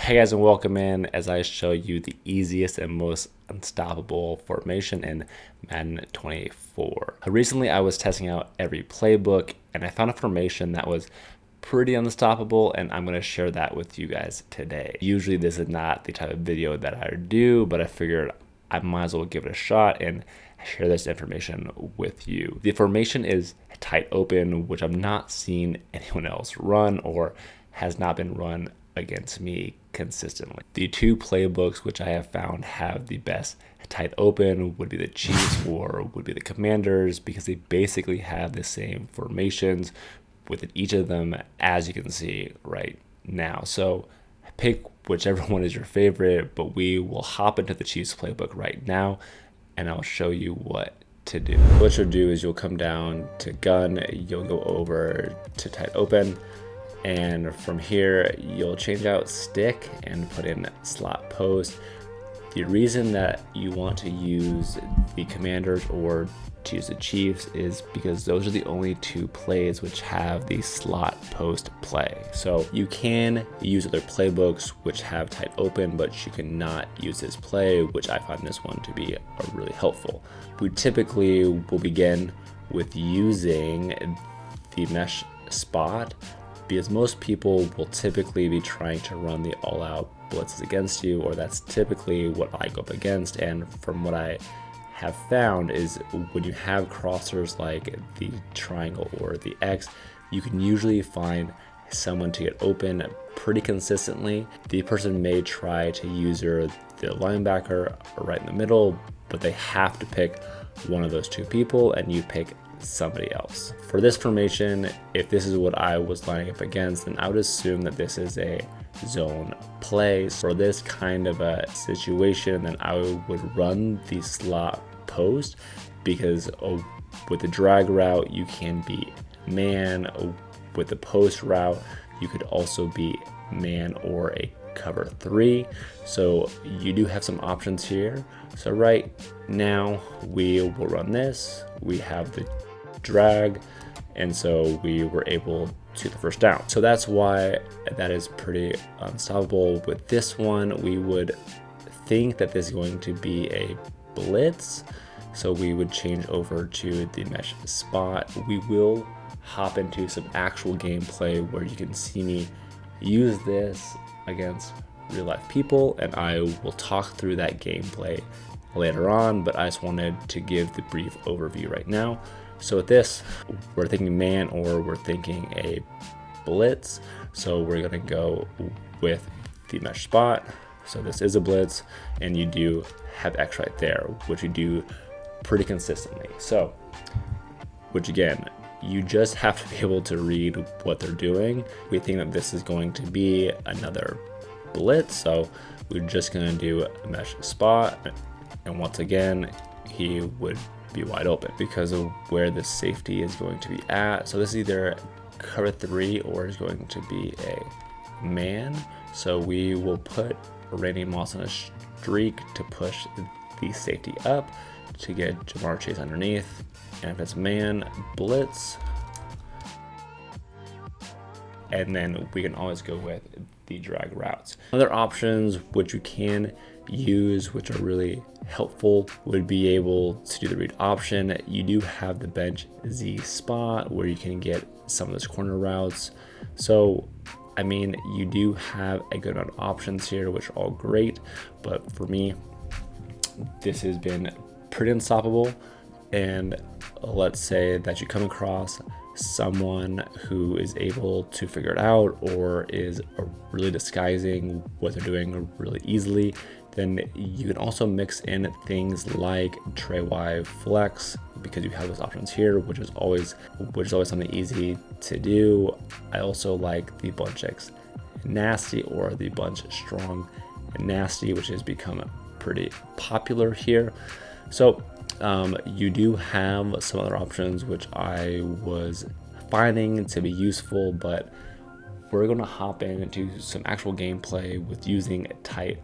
Hey guys, and welcome in as I show you the easiest and most unstoppable formation in Madden 24. Recently I was testing out every playbook and I found a formation that was pretty unstoppable, and I'm going to share that with you guys today. Usually this is not the type of video that I do, but I figured I might as well give it a shot and share this information with you. The formation is tight open, which I've not seen anyone else run or has not been run against me consistently. The two playbooks which I have found have the best tight open would be the Chiefs or would be the Commanders, because they basically have the same formations within each of them, as you can see right now. So pick whichever one is your favorite, but we will hop into the Chiefs playbook right now and I'll show you what to do. What you'll do is you'll come down to gun, you'll go over to tight open, and from here you'll change out stick and put in slot post. The reason that you want to use the Commanders or to use the Chiefs is because those are the only two plays which have the slot post play. So you can use other playbooks which have tight open, but you cannot use this play, which I find this one to be really helpful. We typically will begin with using the mesh spot, because most people will typically be trying to run the all-out blitzes against you, or that's typically what I go up against. And from what I have found is when you have crossers like the triangle or the X, you can usually find someone to get open pretty consistently. The person may try to use the linebacker right in the middle, but they have to pick one of those two people and you pick somebody else. For this formation, if this is what I was lining up against, then I would assume that this is a zone play. For this kind of a situation, then I would run the slot post, because with the drag route you can be man, with the post route you could also be man or a cover 3. So you do have some options here. So right now we will run this, we have the drag, and so we were able to the first down. So that's why that is pretty unstoppable. With this one, we would think that this is going to be a blitz, so we would change over to the mesh spot. We will hop into some actual gameplay where you can see me use this against real life people, and I will talk through that gameplay later on, but I just wanted to give the brief overview right now. So with this, we're thinking man or we're thinking a blitz. So we're gonna go with the mesh spot. So this is a blitz, and you do have X right there, which you do pretty consistently. So, which again, you just have to be able to read what they're doing. We think that this is going to be another blitz, so we're just gonna do a mesh spot, and once again, he would be wide open because of where the safety is going to be at. So this is either cover 3 or is going to be a man. So we will put Randy Moss on a streak to push the safety up to get Jamar Chase underneath. And if it's man, blitz. And then we can always go with the drag routes. Other options which you can use, which are really helpful, would be able to do the read option. You do have the bench Z spot where you can get some of those corner routes. So I mean, you do have a good amount of options here, which are all great, but for me this has been pretty unstoppable. And let's say that you come across someone who is able to figure it out or is really disguising what they're doing really easily, then you can also mix in things like Trey Y flex, because you have those options here, which is always something easy to do. I also like the bunch X nasty or the bunch strong nasty, which has become pretty popular here. So you do have some other options which I was finding to be useful, but we're going to hop into some actual gameplay with using tight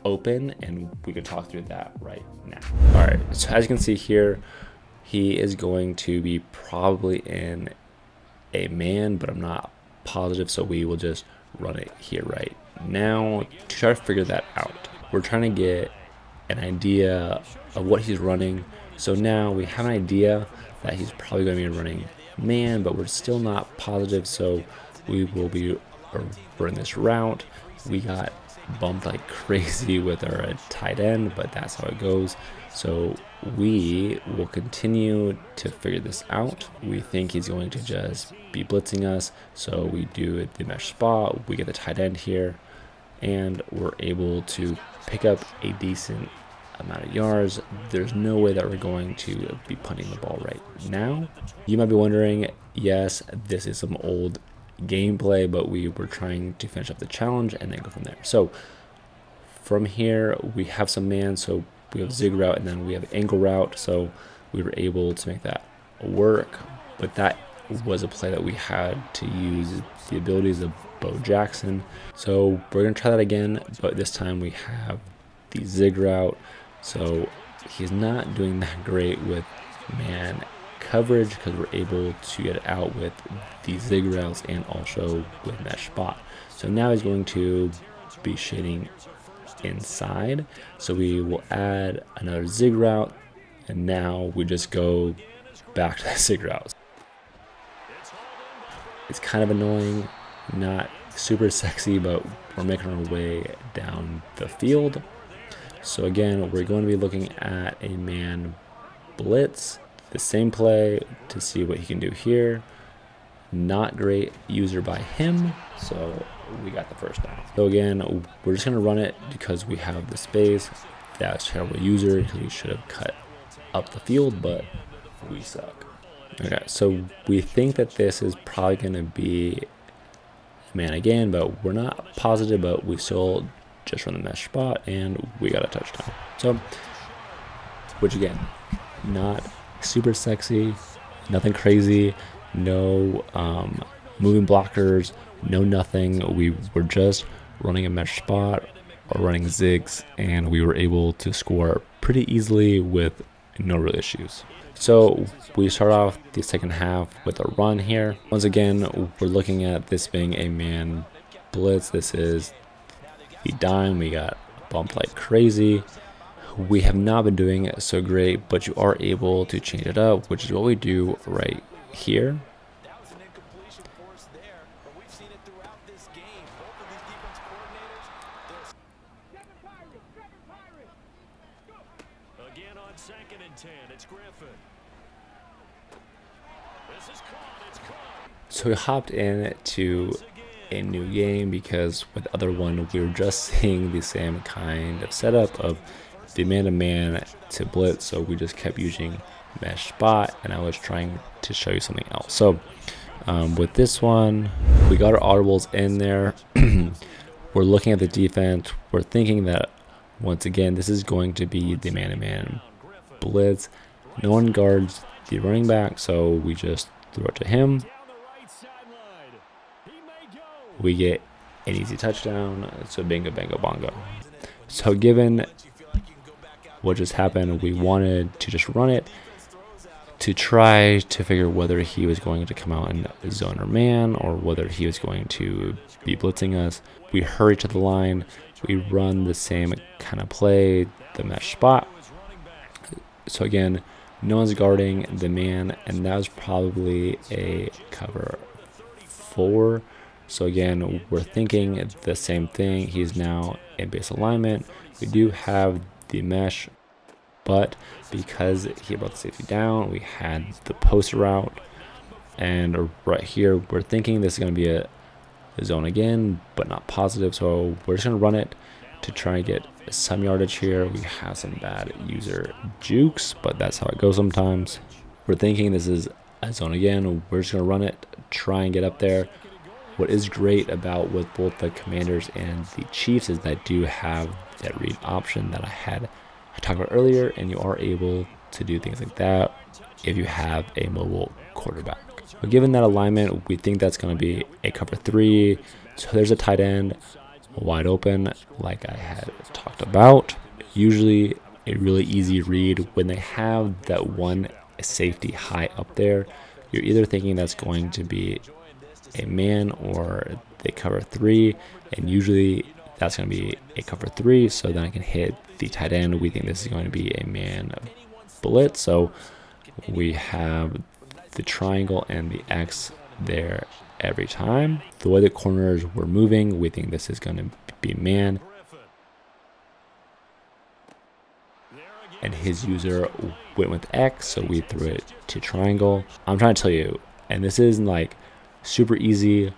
open, and we can talk through that right now. All right, so as you can see here, he is going to be probably in a man, but I'm not positive, so we will just run it here right Now, to try to figure that out, we're trying to get an idea of what he's running. So now we have an idea that he's probably going to be running man, but we're still not positive. So we will be running this route. We got bumped like crazy with our tight end, but that's how it goes. So we will continue to figure this out. We think he's going to just be blitzing us. So we do the mesh spot. We get the tight end here, and we're able to pick up a decent amount of yards. There's no way that we're going to be punting the ball right now. You might be wondering, yes, this is some old gameplay, but we were trying to finish up the challenge and then go from there. So from here, we have some man, so we have zig route, and then we have angle route, so we were able to make that work. But that was a play that we had to use the abilities of Bo Jackson. So we're going to try that again, but this time we have the zig route. So he's not doing that great with man coverage because we're able to get it out with the zig routes and also with mesh spot. So now he's going to be shading inside. So we will add another zig route, and now we just go back to the zig routes. It's kind of annoying, not super sexy, but we're making our way down the field. So again, we're going to be looking at a man blitz, the same play to see what he can do here. Not great user by him, so we got the first down. So again, we're just going to run it because we have the space. That's terrible user because we should have cut up the field, but we suck. Okay, so we think that this is probably going to be man again, but we're not positive, but we still just run the mesh spot and we got a touchdown. So, which again, not super sexy, nothing crazy, no moving blockers, no nothing. We were just running a mesh spot or running zigs, and we were able to score pretty easily with no real issues. So we start off the second half with a run here. Once again, we're looking at this being a man blitz. This is the dime. We got bumped like crazy. We have not been doing so great, but you are able to change it up, which is what we do right here. Again on 2nd and 10, it's Griffin. This is caught, it's caught. So we hopped in to a new game because with the other one we were just seeing the same kind of setup of the man-to-man to blitz, so we just kept using mesh spot, and I was trying to show you something else. So with this one, we got our audibles in there. We're looking at the defense. We're thinking that once again this is going to be the man-to-man blitz. No one guards the running back, so we just throw it to him. We get an easy touchdown, so bingo, bango, bongo. So given what just happened, we wanted to just run it to try to figure whether he was going to come out in zone or man, or whether he was going to be blitzing us. We hurry to the line. We run the same kind of play, the mesh spot. So again, no one's guarding the man, and that was probably a cover 4. So again, we're thinking the same thing. He's now in base alignment. We do have the mesh, but because he brought the safety down, we had the post route. And right here, we're thinking this is going to be a zone again, but not positive. So we're just going to run it to try and get some yardage here. We have some bad user jukes, but that's how it goes sometimes. We're thinking this is a zone again. We're just going to run it, try and get up there. What is great about with both the Commanders and the Chiefs is that I do have that read option that I talked about earlier, and you are able to do things like that if you have a mobile quarterback. But given that alignment, we think that's going to be a cover 3. So there's a tight end wide open, like I had talked about. Usually a really easy read when they have that one safety high up there. You're either thinking that's going to be a man or they cover 3, and usually That's going to be a cover 3. So then I can hit the tight end. We think this is going to be a man blitz. So we have the triangle and the X there every time. The way the corners were moving, we think this is going to be man. And his user went with X, so we threw it to triangle. I'm trying to tell you, and this isn't like super easy.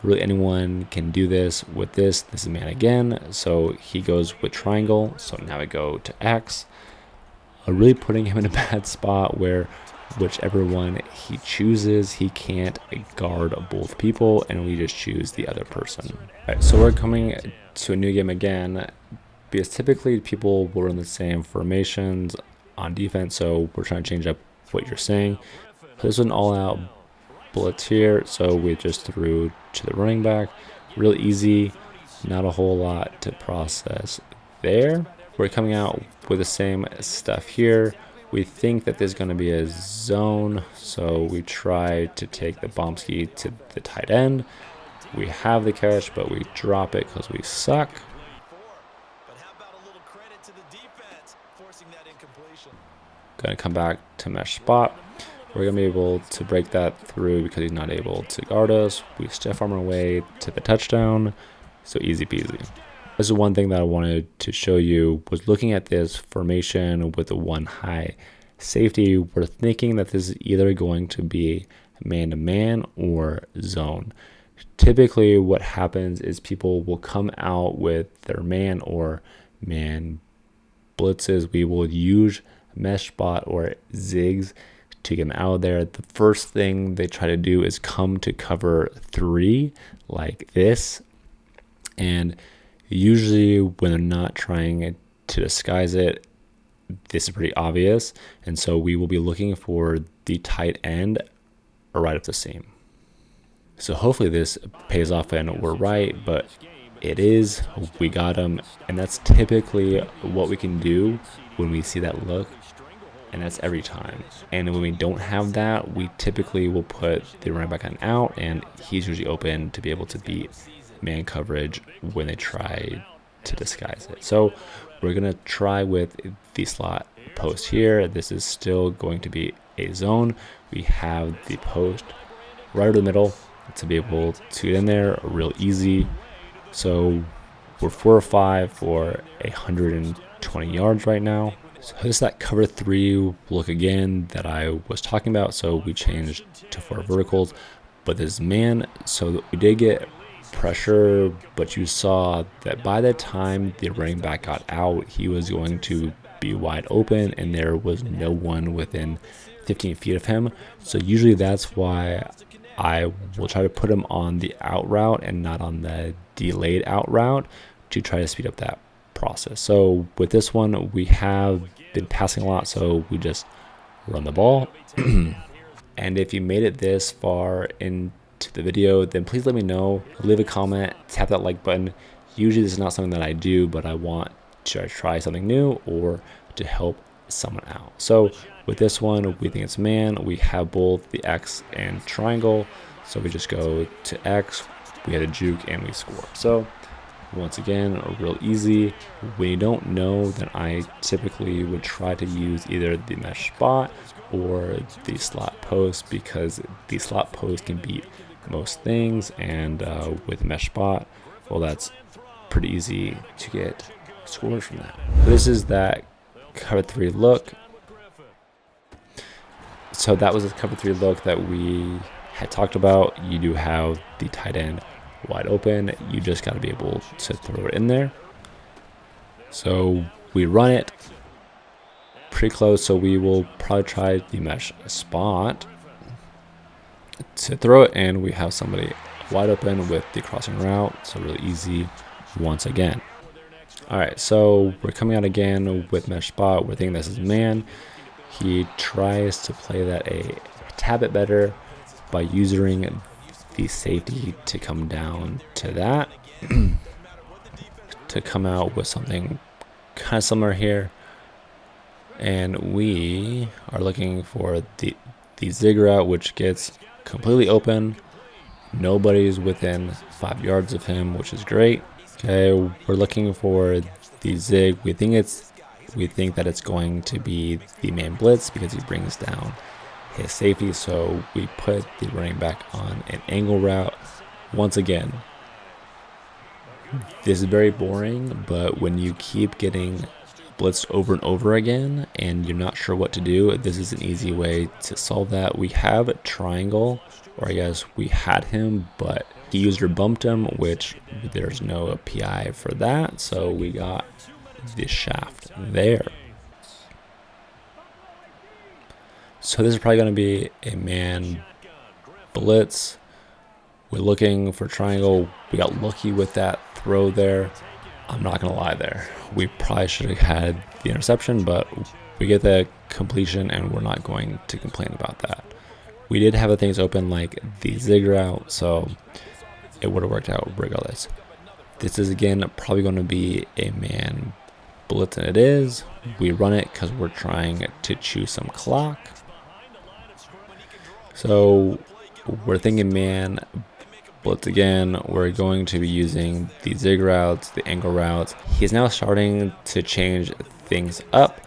Really, anyone can do this with this. This is man again, so he goes with triangle. So now we go to X. Really putting him in a bad spot where whichever one he chooses, he can't guard both people, and we just choose the other person. All right, so we're coming to a new game again, because typically people will run the same formations on defense, so we're trying to change up what you're saying. This is an all-out blitz here, so we just threw to the running back. Real easy, not a whole lot to process there. We're coming out with the same stuff here. We think that there's going to be a zone, so we try to take the bombski to the tight end. We have the catch, but we drop it because we suck. Going to come back to mesh spot. We're going to be able to break that through because he's not able to guard us. We stiff arm our way to the touchdown. So easy peasy. This is one thing that I wanted to show you, was looking at this formation with the one high safety. We're thinking that this is either going to be man-to-man or zone. Typically what happens is people will come out with their man or man blitzes. We will use mesh spot or zigs to get them out of there. The first thing they try to do is come to cover 3 like this, and usually when they're not trying to disguise it, this is pretty obvious, and so we will be looking for the tight end right up the seam. So hopefully this pays off and we're right, but it is. We got him, and that's typically what we can do when we see that look, and that's every time. And when we don't have that, we typically will put the running back on out, and he's usually open to be able to beat man coverage when they try to disguise it. So we're gonna try with the slot post here. This is still going to be a zone. We have the post right in the middle to be able to get in there real easy. So we're 4 or 5 for 120 yards right now. So this is that cover 3 look again that I was talking about. So we changed to 4 verticals, but this is man. So we did get pressure, but you saw that by the time the running back got out, he was going to be wide open, and there was no one within 15 feet of him. So usually that's why I will try to put him on the out route and not on the delayed out route to try to speed up that process. So with this one, we have been passing a lot, so we just run the ball. And if you made it this far into the video, then please let me know. Leave a comment, tap that like button. Usually this is not something that I do, but I want to try something new or to help someone out. So with this one, we think it's man. We have both the X and triangle, so we just go to X, we had a juke, and we score. So once again, real easy. When you don't know, then I typically would try to use either the mesh spot or the slot post, because the slot post can beat most things, and with mesh spot, well, that's pretty easy to get scores from that. This is that cover 3 look. So that was the cover 3 look that we had talked about. You do have the tight end wide open. You just got to be able to throw it in there. So we run it pretty close, so we will probably try the mesh spot to throw it, and we have somebody wide open with the crossing route, so really easy once again. All right, so we're coming out again with mesh spot. We're thinking this is man. He tries to play that a tad bit better by using the safety to come down to that to come out with something kind of similar here. And we are looking for the zig route, which gets completely open. Nobody's within 5 yards of him, which is great. Okay, we're looking for the zig. We think that it's going to be the man blitz because he brings down his safety. So we put the running back on an angle route. Once again, this is very boring, but when you keep getting blitzed over and over again and you're not sure what to do, this is an easy way to solve that. We have a triangle, or I guess we had him, but he user bumped him, which there's no PI for that, so we got the shaft there. So this is probably going to be a man blitz. We're looking for triangle. We got lucky with that throw there. I'm not going to lie there. We probably should have had the interception, but we get the completion and we're not going to complain about that. We did have the things open like the zig route, so it would have worked out regardless. This is again probably going to be a man blitz, and it is. We run it because we're trying to chew some clock. So we're thinking man blitz again. We're going to be using the zig routes, the angle routes. He's now starting to change things up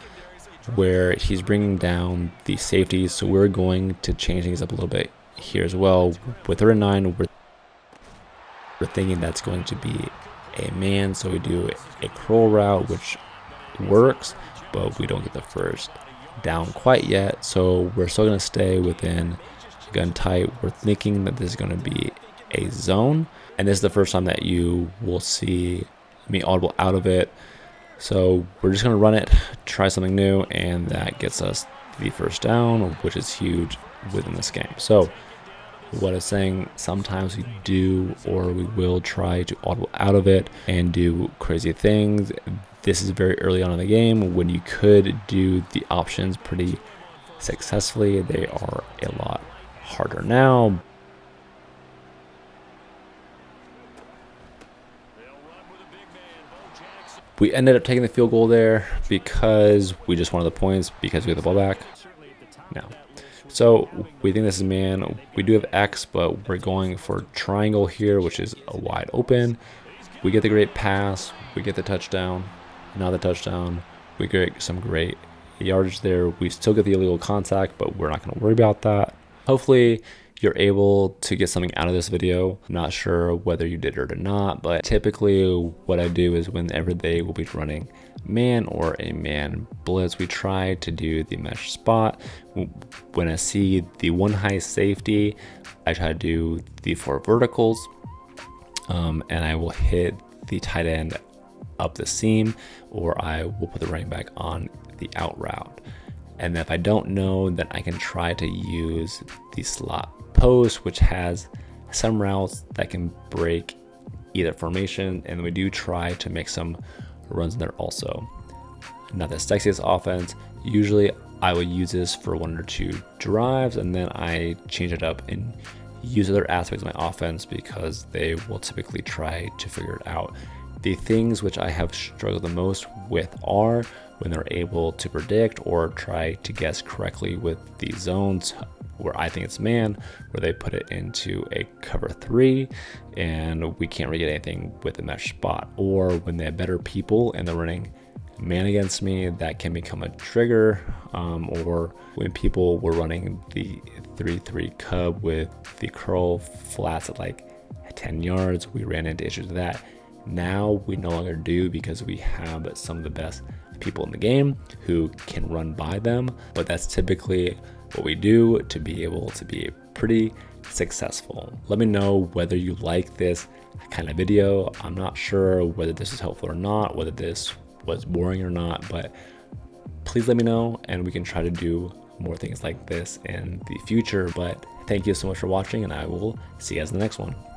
where he's bringing down the safeties. So we're going to change things up a little bit here as well. With 3rd and 9, we're thinking that's going to be a man. So we do a curl route, which works, but we don't get the first down quite yet. So we're still going to stay within gun tight. We're thinking that this is going to be a zone, and this is the first time that you will see me audible out of it. So we're just going to run it, try something new, and that gets us the first down, which is huge within this game. So what I'm saying, sometimes we do, or we will try to audible out of it and do crazy things. This is very early on in the game when you could do the options pretty successfully. They are a lot harder now. We ended up taking the field goal there because we just wanted the points because we had the ball back. No. So we think this is man. We do have X, but we're going for triangle here, which is a wide open. We get the great pass. We get the touchdown. Not the touchdown. We get some great yardage there. We still get the illegal contact, but we're not going to worry about that. Hopefully you're able to get something out of this video. I'm not sure whether you did or did not, but typically what I do is whenever they will be running man or a man blitz, we try to do the mesh spot. When I see the one high safety, I try to do the 4 verticals, and I will hit the tight end up the seam, or I will put the running back on the out route. And if I don't know, then I can try to use the slot post, which has some routes that can break either formation, and we do try to make some runs in there also. Not the sexiest offense. Usually I will use this for 1 or 2 drives, and then I change it up and use other aspects of my offense because they will typically try to figure it out. The things which I have struggled the most with are when they're able to predict or try to guess correctly with the zones where I think it's man, where they put it into a cover 3 and we can't really get anything with the mesh spot, or when they have better people and they're running man against me, that can become a trigger, or when people were running the 3-3 cub with the curl flats at like 10 yards, we ran into issues with that. Now we no longer do because we have some of the best people in the game who can run by them, but that's typically what we do to be able to be pretty successful. Let me know whether you like this kind of video. I'm not sure whether this is helpful or not, whether this was boring or not, but please let me know and we can try to do more things like this in the future. But thank you so much for watching, and I will see you guys in the next one.